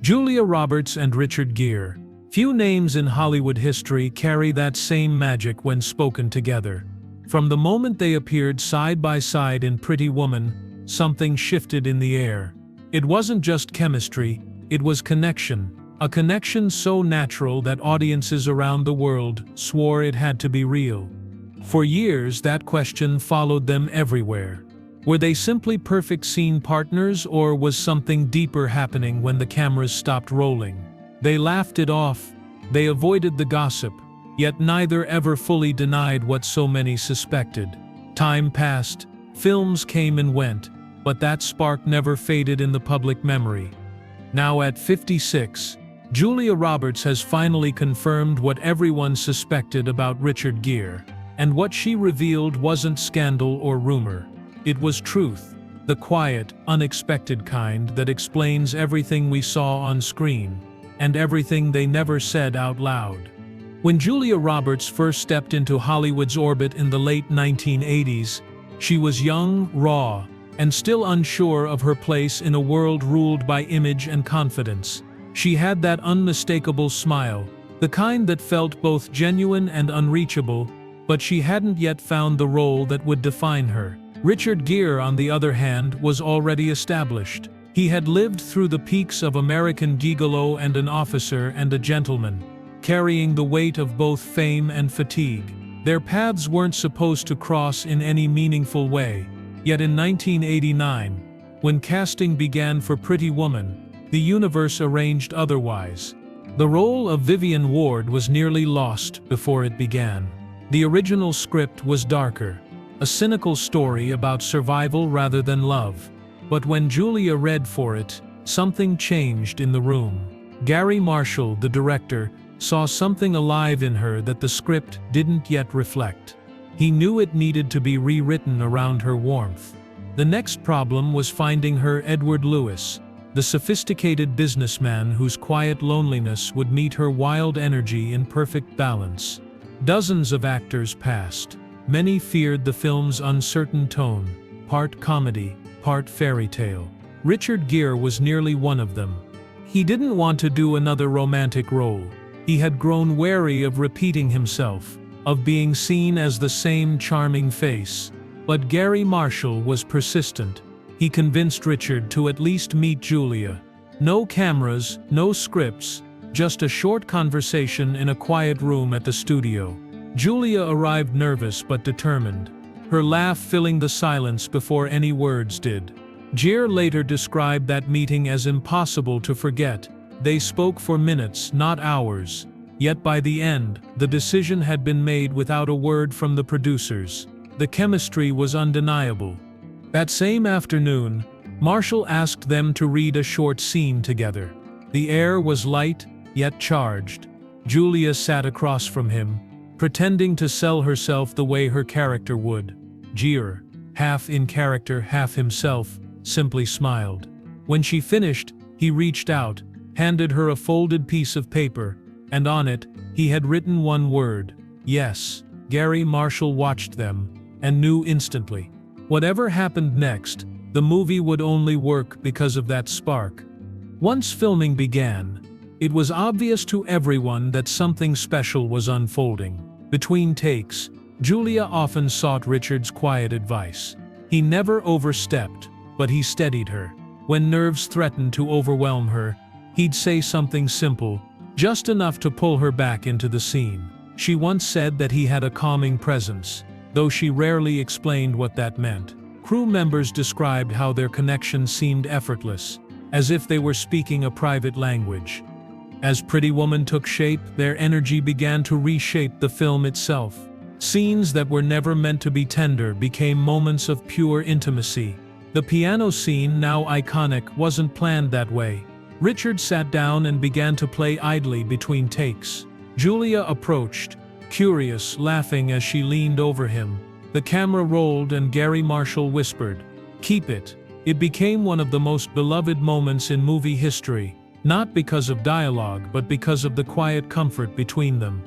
Julia Roberts and Richard Gere. Few names in Hollywood history carry that same magic when spoken together. From the moment they appeared side by side in Pretty Woman, something shifted in the air. It wasn't just chemistry, it was connection. A connection so natural that audiences around the world swore it had to be real. For years, that question followed them everywhere. Were they simply perfect scene partners, or was something deeper happening when the cameras stopped rolling? They laughed it off, they avoided the gossip, yet neither ever fully denied what so many suspected. Time passed, films came and went, but that spark never faded in the public memory. Now at 56, Julia Roberts has finally confirmed what everyone suspected about Richard Gere, and what she revealed wasn't scandal or rumor. It was truth, the quiet, unexpected kind that explains everything we saw on screen, and everything they never said out loud. When Julia Roberts first stepped into Hollywood's orbit in the late 1980s, she was young, raw, and still unsure of her place in a world ruled by image and confidence. She had that unmistakable smile, the kind that felt both genuine and unreachable, but she hadn't yet found the role that would define her. Richard Gere, on the other hand, was already established. He had lived through the peaks of American Gigolo and An Officer and a Gentleman, carrying the weight of both fame and fatigue. Their paths weren't supposed to cross in any meaningful way, yet in 1989, when casting began for Pretty Woman, the universe arranged otherwise. The role of Vivian Ward was nearly lost before it began. The original script was darker, a cynical story about survival rather than love. But when Julia read for it, something changed in the room. Gary Marshall, the director, saw something alive in her that the script didn't yet reflect. He knew it needed to be rewritten around her warmth. The next problem was finding her Edward Lewis, the sophisticated businessman whose quiet loneliness would meet her wild energy in perfect balance. Dozens of actors passed. Many feared the film's uncertain tone, part comedy, part fairy tale. Richard Gere was nearly one of them. He didn't want to do another romantic role. He had grown wary of repeating himself, of being seen as the same charming face. But Gary Marshall was persistent. He convinced Richard to at least meet Julia. No cameras, no scripts, just a short conversation in a quiet room at the studio. Julia arrived nervous but determined, her laugh filling the silence before any words did. Gere later described that meeting as impossible to forget. They spoke for minutes, not hours. Yet by the end, the decision had been made without a word from the producers. The chemistry was undeniable. That same afternoon, Marshall asked them to read a short scene together. The air was light, yet charged. Julia sat across from him, pretending to sell herself the way her character would. Gere, half in character, half himself, simply smiled. When she finished, he reached out, handed her a folded piece of paper, and on it, he had written one word: yes. Gary Marshall watched them, and knew instantly. Whatever happened next, the movie would only work because of that spark. Once filming began, it was obvious to everyone that something special was unfolding. Between takes, Julia often sought Richard's quiet advice. He never overstepped, but he steadied her. When nerves threatened to overwhelm her, he'd say something simple, just enough to pull her back into the scene. She once said that he had a calming presence, though she rarely explained what that meant. Crew members described how their connection seemed effortless, as if they were speaking a private language. As Pretty Woman took shape, their energy began to reshape the film itself. Scenes that were never meant to be tender became moments of pure intimacy. The piano scene, now iconic, wasn't planned that way. Richard sat down and began to play idly between takes. Julia approached, curious, laughing as she leaned over him. The camera rolled and Gary Marshall whispered, "Keep it." It became one of the most beloved moments in movie history, not because of dialogue but because of the quiet comfort between them.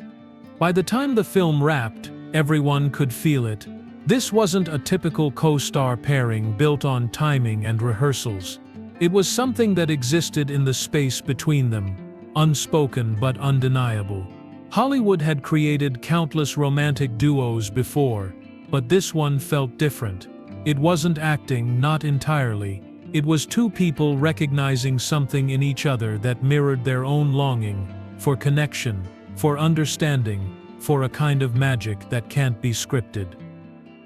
By the time the film wrapped, everyone could feel it. This wasn't a typical co-star pairing built on timing and rehearsals. It was something that existed in the space between them, unspoken but undeniable. Hollywood had created countless romantic duos before, but this one felt different. It wasn't acting, not entirely. It was two people recognizing something in each other that mirrored their own longing for connection, for understanding, for a kind of magic that can't be scripted.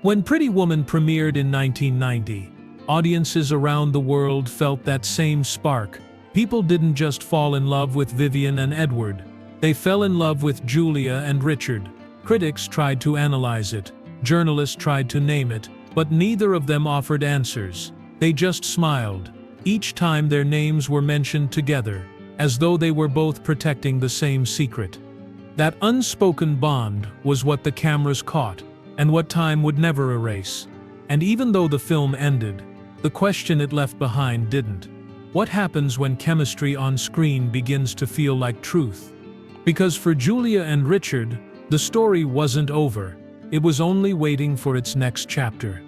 When Pretty Woman premiered in 1990, audiences around the world felt that same spark. People didn't just fall in love with Vivian and Edward. They fell in love with Julia and Richard. Critics tried to analyze it. Journalists tried to name it. But neither of them offered answers. They just smiled, each time their names were mentioned together, as though they were both protecting the same secret. That unspoken bond was what the cameras caught, and what time would never erase. And even though the film ended, the question it left behind didn't. What happens when chemistry on screen begins to feel like truth? Because for Julia and Richard, the story wasn't over. It was only waiting for its next chapter.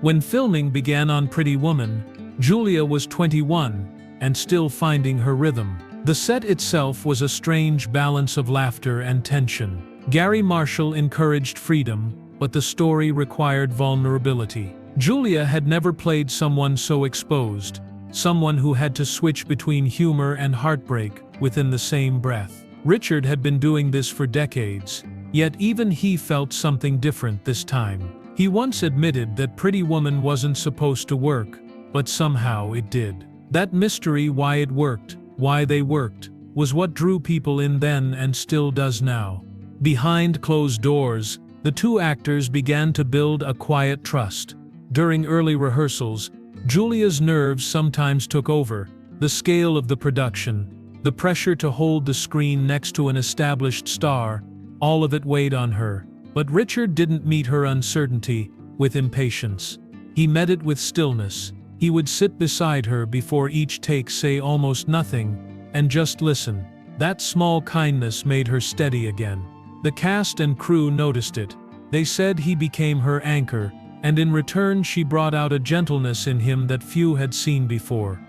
When filming began on Pretty Woman, Julia was 21 and still finding her rhythm. The set itself was a strange balance of laughter and tension. Gary Marshall encouraged freedom, but the story required vulnerability. Julia had never played someone so exposed, someone who had to switch between humor and heartbreak within the same breath. Richard had been doing this for decades, yet even he felt something different this time. He once admitted that Pretty Woman wasn't supposed to work, but somehow it did. That mystery, why it worked, why they worked, was what drew people in then and still does now. Behind closed doors, the two actors began to build a quiet trust. During early rehearsals, Julia's nerves sometimes took over. The scale of the production, the pressure to hold the screen next to an established star, all of it weighed on her. But Richard didn't meet her uncertainty with impatience. He met it with stillness. He would sit beside her before each take, say almost nothing, and just listen. That small kindness made her steady again. The cast and crew noticed it. They said he became her anchor, and in return she brought out a gentleness in him that few had seen before.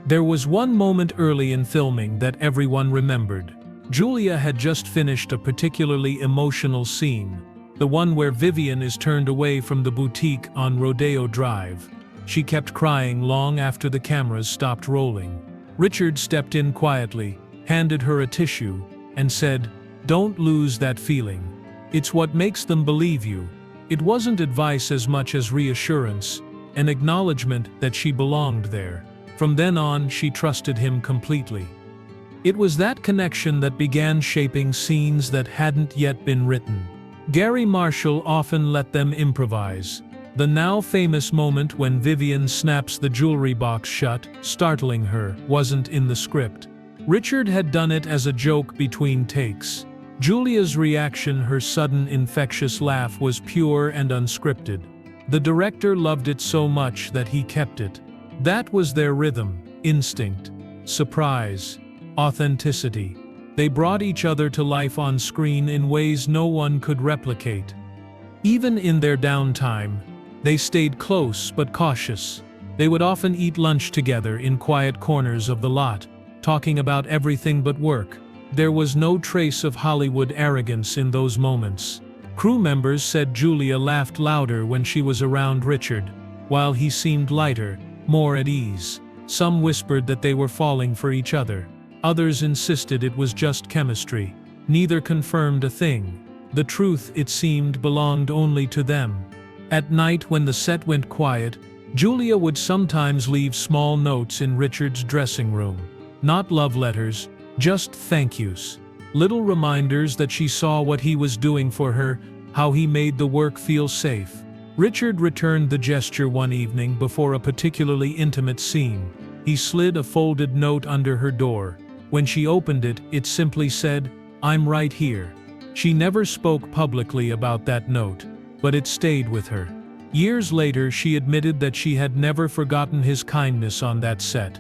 There was one moment early in filming that everyone remembered. Julia had just finished a particularly emotional scene, the one where Vivian is turned away from the boutique on Rodeo Drive. She kept crying long after the cameras stopped rolling. Richard stepped in quietly, handed her a tissue, and said, "Don't lose that feeling. It's what makes them believe you." It wasn't advice as much as reassurance, an acknowledgement that she belonged there. From then on, she trusted him completely. It was that connection that began shaping scenes that hadn't yet been written. Gary Marshall often let them improvise. The now famous moment when Vivian snaps the jewelry box shut, startling her, wasn't in the script. Richard had done it as a joke between takes. Julia's reaction, her sudden infectious laugh, was pure and unscripted. The director loved it so much that he kept it. That was their rhythm, instinct, surprise, authenticity. They brought each other to life on screen in ways no one could replicate. Even in their downtime, they stayed close but cautious. They would often eat lunch together in quiet corners of the lot, talking about everything but work. There was no trace of Hollywood arrogance in those moments. Crew members said Julia laughed louder when she was around Richard, while he seemed lighter, more at ease. Some whispered that they were falling for each other. Others insisted it was just chemistry. Neither confirmed a thing. The truth, it seemed, belonged only to them. At night, when the set went quiet, Julia would sometimes leave small notes in Richard's dressing room. Not love letters, just thank yous. Little reminders that she saw what he was doing for her, how he made the work feel safe. Richard returned the gesture one evening before a particularly intimate scene. He slid a folded note under her door. When she opened it, it simply said, "I'm right here." She never spoke publicly about that note, but it stayed with her. Years later, she admitted that she had never forgotten his kindness on that set.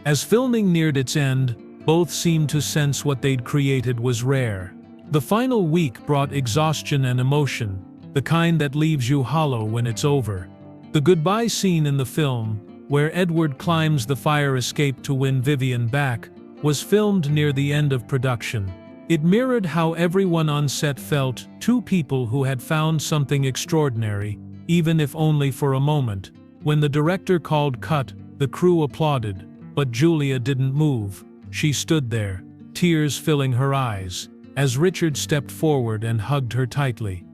As filming neared its end, both seemed to sense what they'd created was rare. The final week brought exhaustion and emotion, the kind that leaves you hollow when it's over. The goodbye scene in the film, where Edward climbs the fire escape to win Vivian back, was filmed near the end of production. It mirrored how everyone on set felt, two people who had found something extraordinary, even if only for a moment. When the director called cut, the crew applauded, but Julia didn't move. She stood there, tears filling her eyes, as Richard stepped forward and hugged her tightly.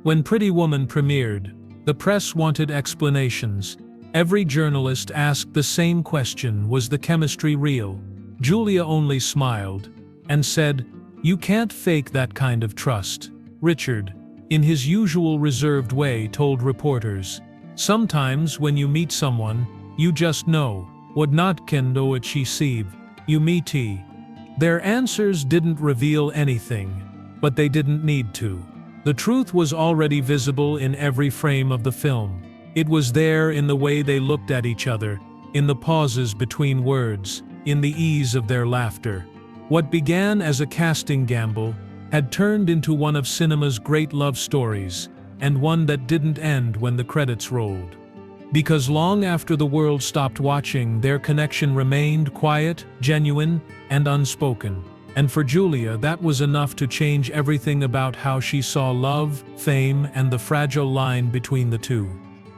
When Pretty Woman premiered, the press wanted explanations. Every journalist asked the same question: was the chemistry real? Julia only smiled and said, "You can't fake that kind of trust." Richard, in his usual reserved way, told reporters, "Sometimes when you meet someone, you just know. What not can know it she see. You meet." Their answers didn't reveal anything, but they didn't need to. The truth was already visible in every frame of the film. It was there in the way they looked at each other, in the pauses between words, in the ease of their laughter. What began as a casting gamble had turned into one of cinema's great love stories, and one that didn't end when the credits rolled. Because long after the world stopped watching, their connection remained quiet, genuine, and unspoken. And for Julia, that was enough to change everything about how she saw love, fame, and the fragile line between the two.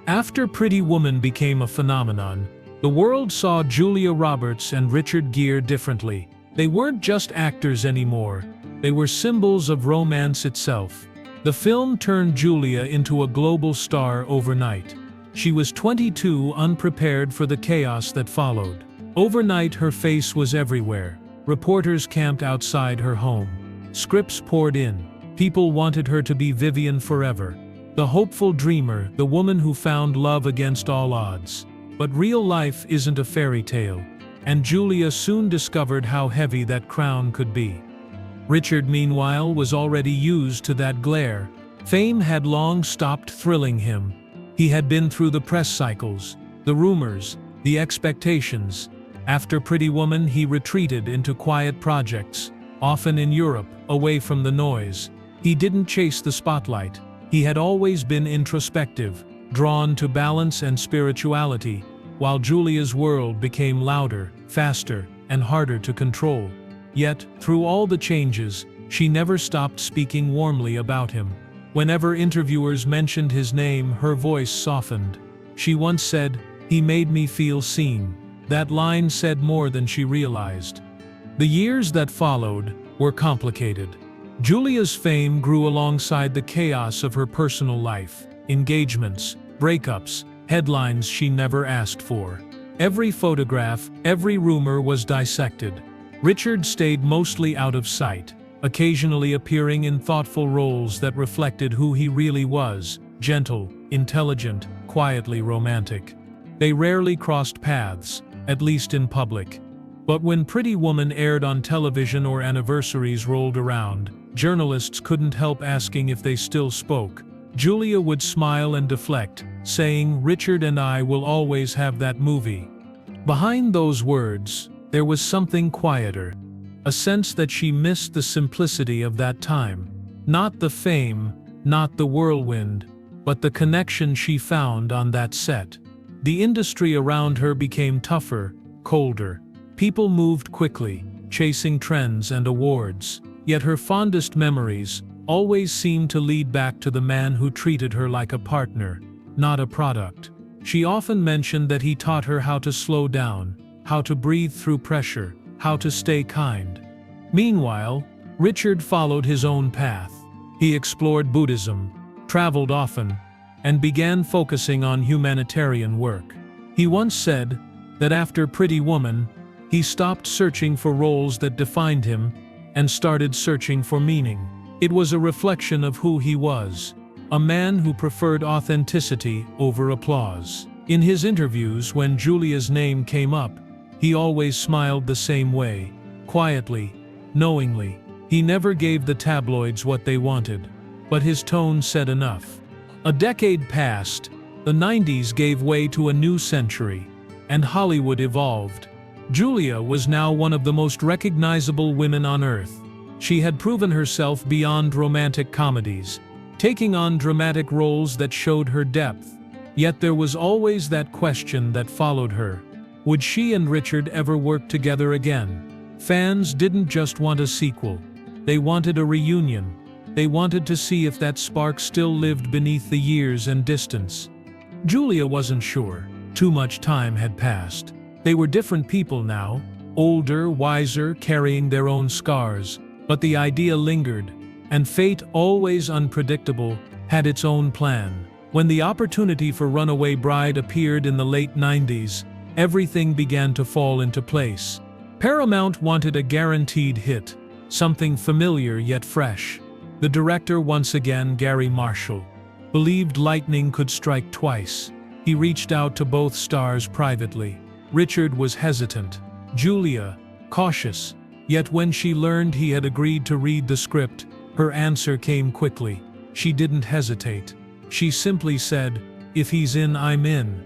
After Pretty Woman became a phenomenon, the world saw Julia Roberts and Richard Gere differently. They weren't just actors anymore. They were symbols of romance itself. The film turned Julia into a global star overnight. She was 22, unprepared for the chaos that followed. Overnight, her face was everywhere. Reporters camped outside her home. Scripts poured in. People wanted her to be Vivian forever. The hopeful dreamer, the woman who found love against all odds. But real life isn't a fairy tale, and Julia soon discovered how heavy that crown could be. Richard, meanwhile, was already used to that glare. Fame had long stopped thrilling him. He had been through the press cycles, the rumors, the expectations. After Pretty Woman, he retreated into quiet projects, often in Europe, away from the noise. He didn't chase the spotlight. He had always been introspective, drawn to balance and spirituality, while Julia's world became louder, faster, and harder to control. Yet, through all the changes, she never stopped speaking warmly about him. Whenever interviewers mentioned his name, her voice softened. She once said, "He made me feel seen." That line said more than she realized. The years that followed were complicated. Julia's fame grew alongside the chaos of her personal life. Engagements, breakups, headlines she never asked for. Every photograph, every rumor was dissected. Richard stayed mostly out of sight, occasionally appearing in thoughtful roles that reflected who he really was: gentle, intelligent, quietly romantic. They rarely crossed paths, at least in public. But when Pretty Woman aired on television or anniversaries rolled around, journalists couldn't help asking if they still spoke. Julia would smile and deflect, saying, "Richard and I will always have that movie." Behind those words, there was something quieter, a sense that she missed the simplicity of that time. Not the fame, not the whirlwind, but the connection she found on that set. The industry around her became tougher, colder. People moved quickly, chasing trends and awards. Yet her fondest memories always seemed to lead back to the man who treated her like a partner, not a product. She often mentioned that he taught her how to slow down, how to breathe through pressure, how to stay kind. Meanwhile, Richard followed his own path. He explored Buddhism, traveled often, and began focusing on humanitarian work. He once said that after Pretty Woman, he stopped searching for roles that defined him and started searching for meaning. It was a reflection of who he was, a man who preferred authenticity over applause. In his interviews, when Julia's name came up, he always smiled the same way, quietly, knowingly. He never gave the tabloids what they wanted, but his tone said enough. A decade passed, the 90s gave way to a new century, and Hollywood evolved. Julia was now one of the most recognizable women on earth. She had proven herself beyond romantic comedies, taking on dramatic roles that showed her depth. Yet there was always that question that followed her. Would she and Richard ever work together again? Fans didn't just want a sequel. They wanted a reunion. They wanted to see if that spark still lived beneath the years and distance. Julia wasn't sure. Too much time had passed. They were different people now, older, wiser, carrying their own scars. But the idea lingered, and fate, always unpredictable, had its own plan. When the opportunity for Runaway Bride appeared in the late 90s, everything began to fall into place. Paramount wanted a guaranteed hit, something familiar yet fresh. The director, once again Gary Marshall, believed lightning could strike twice. He reached out to both stars privately. Richard was hesitant, Julia cautious. Yet when she learned he had agreed to read the script, her answer came quickly. She didn't hesitate. She simply said, "If he's in, I'm in."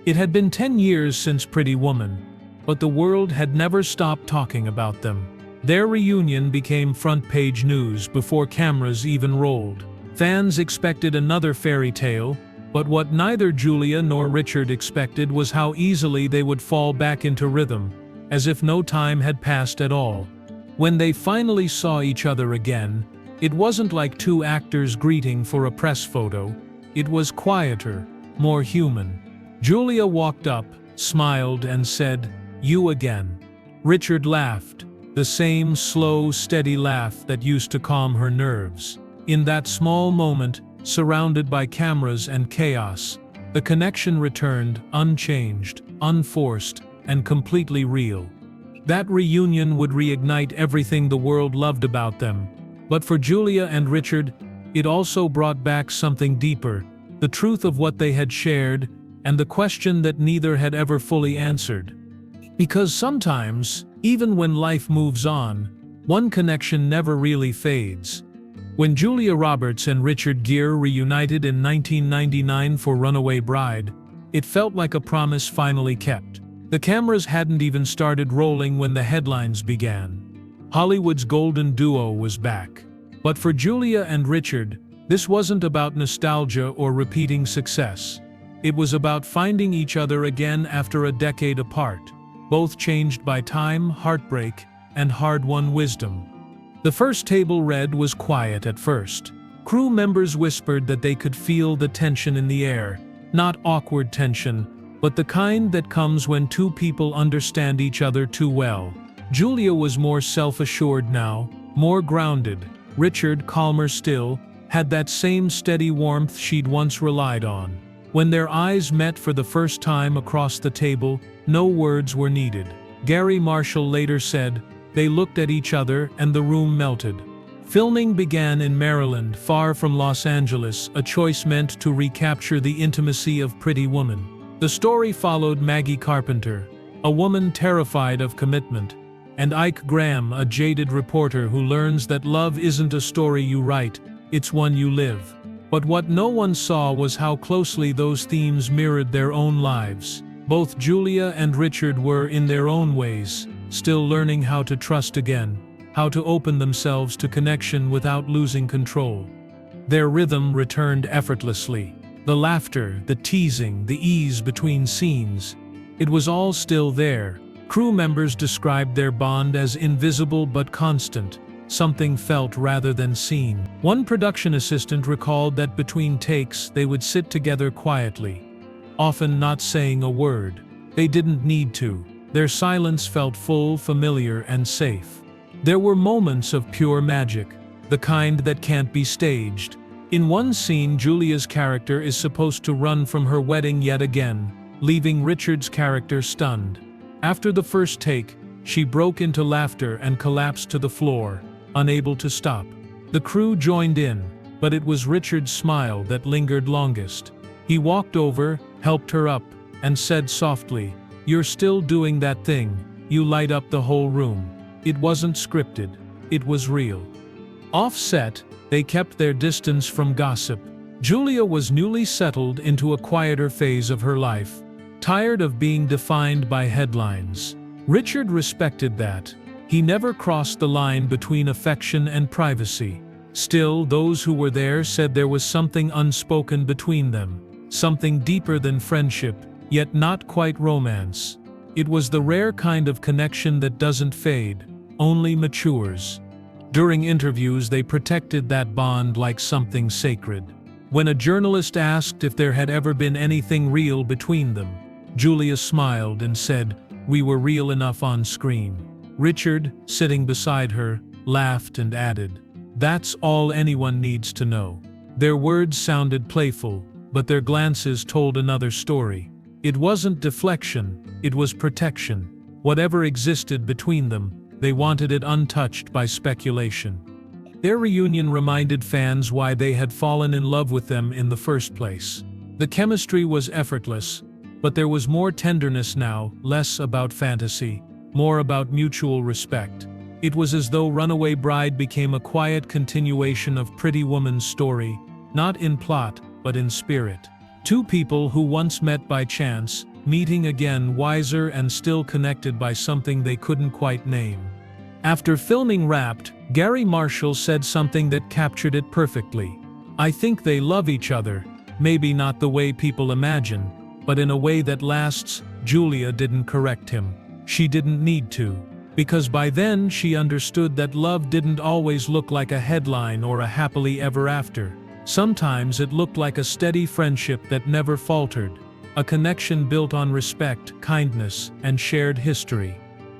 It had been 10 years since Pretty Woman, but the world had never stopped talking about them. Their reunion became front-page news before cameras even rolled. Fans expected another fairy tale, but what neither Julia nor Richard expected was how easily they would fall back into rhythm, as if no time had passed at all. When they finally saw each other again, it wasn't like two actors greeting for a press photo. It was quieter, more human. Julia walked up, smiled, and said, "You again." Richard laughed, the same slow, steady laugh that used to calm her nerves. In that small moment, surrounded by cameras and chaos, the connection returned, unchanged, unforced, and completely real. That reunion would reignite everything the world loved about them. But for Julia and Richard, it also brought back something deeper, the truth of what they had shared, and the question that neither had ever fully answered. Because sometimes, even when life moves on, one connection never really fades. When Julia Roberts and Richard Gere reunited in 1999 for Runaway Bride, it felt like a promise finally kept. The cameras hadn't even started rolling when the headlines began. Hollywood's golden duo was back. But for Julia and Richard, this wasn't about nostalgia or repeating success. It was about finding each other again after a decade apart, both changed by time, heartbreak, and hard-won wisdom. The first table read was quiet at first. Crew members whispered that they could feel the tension in the air, not awkward tension, but the kind that comes when two people understand each other too well. Julia was more self-assured now, more grounded. Richard, calmer still, had that same steady warmth she'd once relied on. When their eyes met for the first time across the table, no words were needed. Gary Marshall later said, "They looked at each other and the room melted." Filming began in Maryland, far from Los Angeles, a choice meant to recapture the intimacy of Pretty Woman. The story followed Maggie Carpenter, a woman terrified of commitment, and Ike Graham, a jaded reporter who learns that love isn't a story you write, it's one you live. But what no one saw was how closely those themes mirrored their own lives. Both Julia and Richard were, in their own ways, still learning how to trust again, how to open themselves to connection without losing control. Their rhythm returned effortlessly. The laughter, the teasing, the ease between scenes. It was all still there. Crew members described their bond as invisible but constant, something felt rather than seen. One production assistant recalled that between takes they would sit together quietly, often not saying a word. They didn't need to. Their silence felt full, familiar, and safe. There were moments of pure magic, the kind that can't be staged. In one scene, Julia's character is supposed to run from her wedding yet again, leaving Richard's character stunned. After the first take, she broke into laughter and collapsed to the floor, unable to stop. The crew joined in, but it was Richard's smile that lingered longest. He walked over, helped her up, and said softly, "You're still doing that thing, you light up the whole room." It wasn't scripted, it was real. Off-set, they kept their distance from gossip. Julia was newly settled into a quieter phase of her life, tired of being defined by headlines. Richard respected that. He never crossed the line between affection and privacy. Still, those who were there said there was something unspoken between them. something deeper than friendship, yet not quite romance. It was the rare kind of connection that doesn't fade, only matures. During interviews, they protected that bond like something sacred. When a journalist asked if there had ever been anything real between them, Julia smiled and said, "We were real enough on screen." Richard, sitting beside her, laughed and added, "That's all anyone needs to know." Their words sounded playful, but their glances told another story. It wasn't deflection, it was protection. Whatever existed between them, they wanted it untouched by speculation. Their reunion reminded fans why they had fallen in love with them in the first place. The chemistry was effortless, but there was more tenderness now, less about fantasy, more about mutual respect. It was as though Runaway Bride became a quiet continuation of Pretty Woman's story, not in plot, but in spirit. Two people who once met by chance, meeting again wiser and still connected by something they couldn't quite name. After filming Wrapped, Gary Marshall said something that captured it perfectly. "I think they love each other, maybe not the way people imagine, but in a way that lasts." Julia didn't correct him. She didn't need to, because by then she understood that love didn't always look like a headline or a happily ever after. Sometimes it looked like a steady friendship that never faltered, a connection built on respect, kindness, and shared history.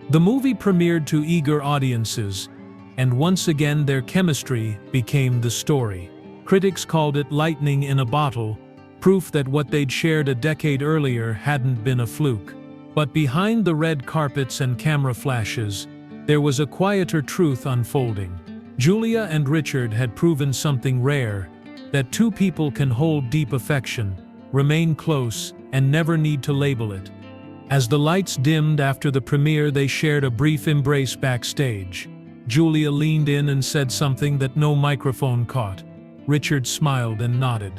The movie premiered to eager audiences, and once again their chemistry became the story. Critics called it lightning in a bottle, proof that what they'd shared a decade earlier hadn't been a fluke. But behind the red carpets and camera flashes, there was a quieter truth unfolding. Julia and Richard had proven something rare, that two people can hold deep affection, remain close, and never need to label it. As the lights dimmed after the premiere, they shared a brief embrace backstage. Julia leaned in and said something that no microphone caught. Richard smiled and nodded,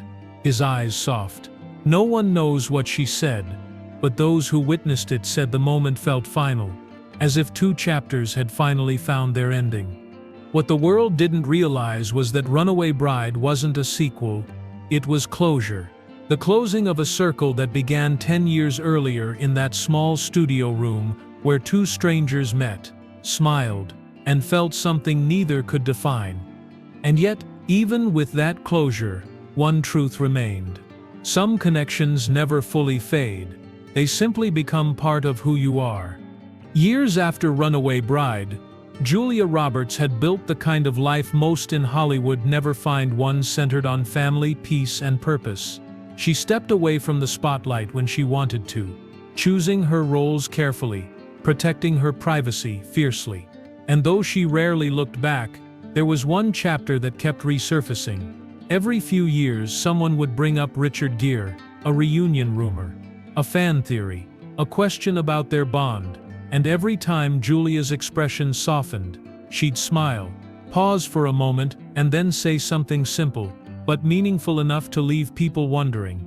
his eyes soft. No one knows what she said, but those who witnessed it said the moment felt final, as if two chapters had finally found their ending. What the world didn't realize was that Runaway Bride wasn't a sequel, it was closure. The closing of a circle that began 10 years earlier in that small studio room where two strangers met, smiled, and felt something neither could define. And yet, even with that closure, one truth remained. Some connections never fully fade. They simply become part of who you are. Years after Runaway Bride, Julia Roberts had built the kind of life most in Hollywood never find, one centered on family, peace, and purpose. She stepped away from the spotlight when she wanted to, choosing her roles carefully, protecting her privacy fiercely. And though she rarely looked back, there was one chapter that kept resurfacing. Every few years, someone would bring up Richard Gere, a reunion rumor, a fan theory, a question about their bond, and every time Julia's expression softened, she'd smile, pause for a moment, and then say something simple, but meaningful enough to leave people wondering.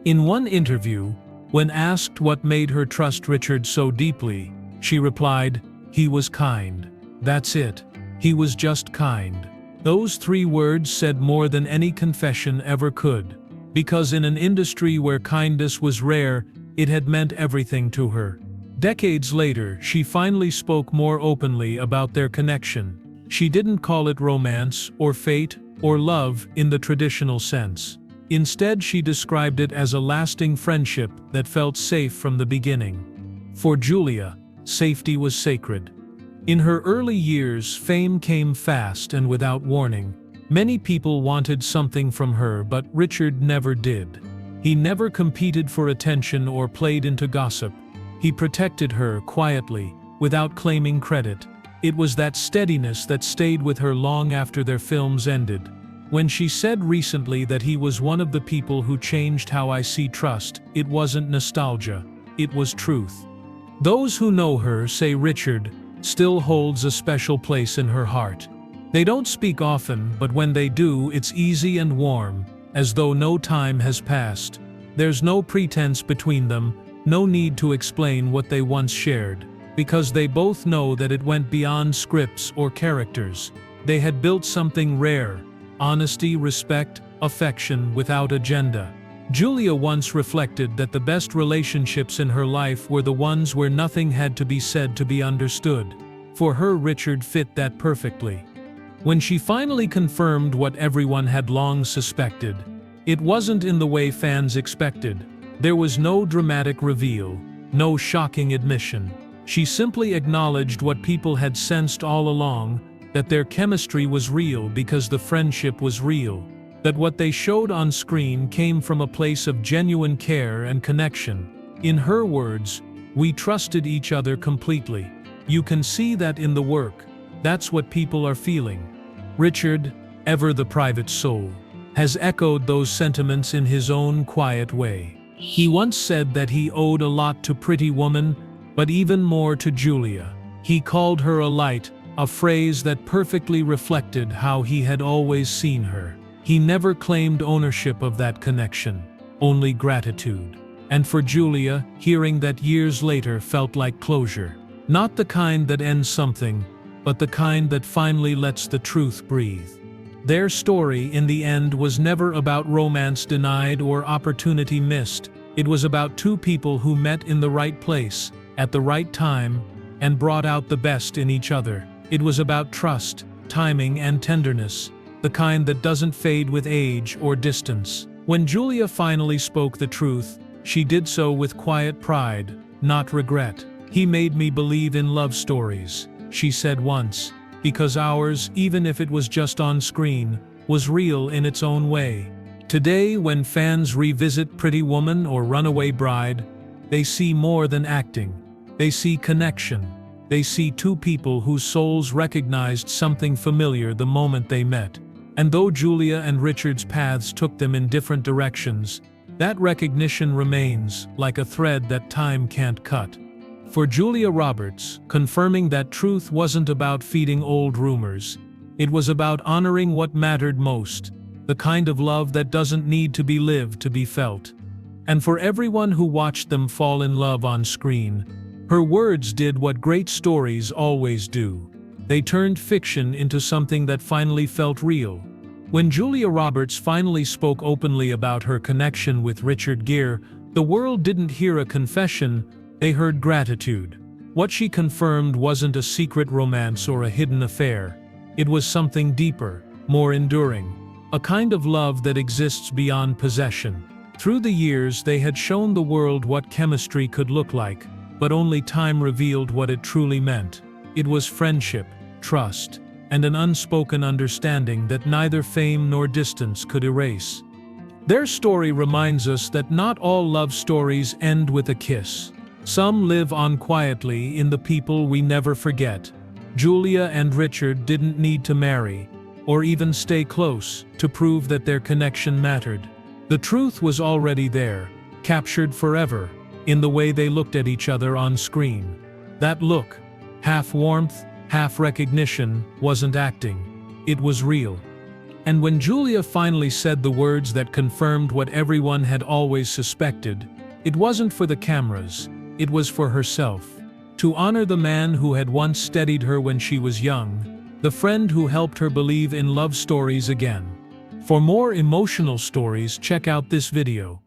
In one interview, when asked what made her trust Richard so deeply, she replied, "He was kind. That's it. He was just kind." Those 3 words said more than any confession ever could. Because in an industry where kindness was rare, it had meant everything to her. Decades later, she finally spoke more openly about their connection. She didn't call it romance, or fate, or love in the traditional sense. Instead, she described it as a lasting friendship that felt safe from the beginning. For Julia, safety was sacred. In her early years, fame came fast and without warning. Many people wanted something from her, but Richard never did. He never competed for attention or played into gossip. He protected her quietly, without claiming credit. It was that steadiness that stayed with her long after their films ended. When she said recently that he was one of the people who changed how I see trust, it wasn't nostalgia, it was truth. Those who know her say Richard still holds a special place in her heart. They don't speak often, but when they do, it's easy and warm, as though no time has passed. There's no pretense between them, no need to explain what they once shared, because they both know that it went beyond scripts or characters. They had built something rare: honesty, respect, affection without agenda. Julia once reflected that the best relationships in her life were the ones where nothing had to be said to be understood. For her, Richard fit that perfectly. When she finally confirmed what everyone had long suspected, it wasn't in the way fans expected. There was no dramatic reveal, no shocking admission. She simply acknowledged what people had sensed all along, that their chemistry was real because the friendship was real. That what they showed on screen came from a place of genuine care and connection. In her words, "We trusted each other completely." You can see that in the work. That's what people are feeling. Richard, ever the private soul, has echoed those sentiments in his own quiet way. He once said that he owed a lot to Pretty Woman, but even more to Julia. He called her a light, a phrase that perfectly reflected how he had always seen her. He never claimed ownership of that connection, only gratitude. And for Julia, hearing that years later felt like closure. Not the kind that ends something, but the kind that finally lets the truth breathe. Their story, in the end, was never about romance denied or opportunity missed. It was about two people who met in the right place, at the right time, and brought out the best in each other. It was about trust, timing, and tenderness, the kind that doesn't fade with age or distance. When Julia finally spoke the truth, she did so with quiet pride, not regret. "He made me believe in love stories," she said once, "because ours, even if it was just on screen, was real in its own way." Today, when fans revisit Pretty Woman or Runaway Bride, they see more than acting. They see connection. They see two people whose souls recognized something familiar the moment they met. And though Julia and Richard's paths took them in different directions, that recognition remains, like a thread that time can't cut. For Julia Roberts, confirming that truth wasn't about feeding old rumors. It was about honoring what mattered most, the kind of love that doesn't need to be lived to be felt. And for everyone who watched them fall in love on screen, her words did what great stories always do. They turned fiction into something that finally felt real. When Julia Roberts finally spoke openly about her connection with Richard Gere, the world didn't hear a confession, they heard gratitude. What she confirmed wasn't a secret romance or a hidden affair. It was something deeper, more enduring, a kind of love that exists beyond possession. Through the years, they had shown the world what chemistry could look like, but only time revealed what it truly meant. It was friendship, trust, and an unspoken understanding that neither fame nor distance could erase. Their story reminds us that not all love stories end with a kiss. Some live on quietly in the people we never forget. Julia and Richard didn't need to marry, or even stay close, to prove that their connection mattered. The truth was already there, captured forever, in the way they looked at each other on screen. That look, half warmth, half recognition, wasn't acting. It was real. And when Julia finally said the words that confirmed what everyone had always suspected, it wasn't for the cameras, it was for herself. To honor the man who had once steadied her when she was young, the friend who helped her believe in love stories again. For more emotional stories, check out this video.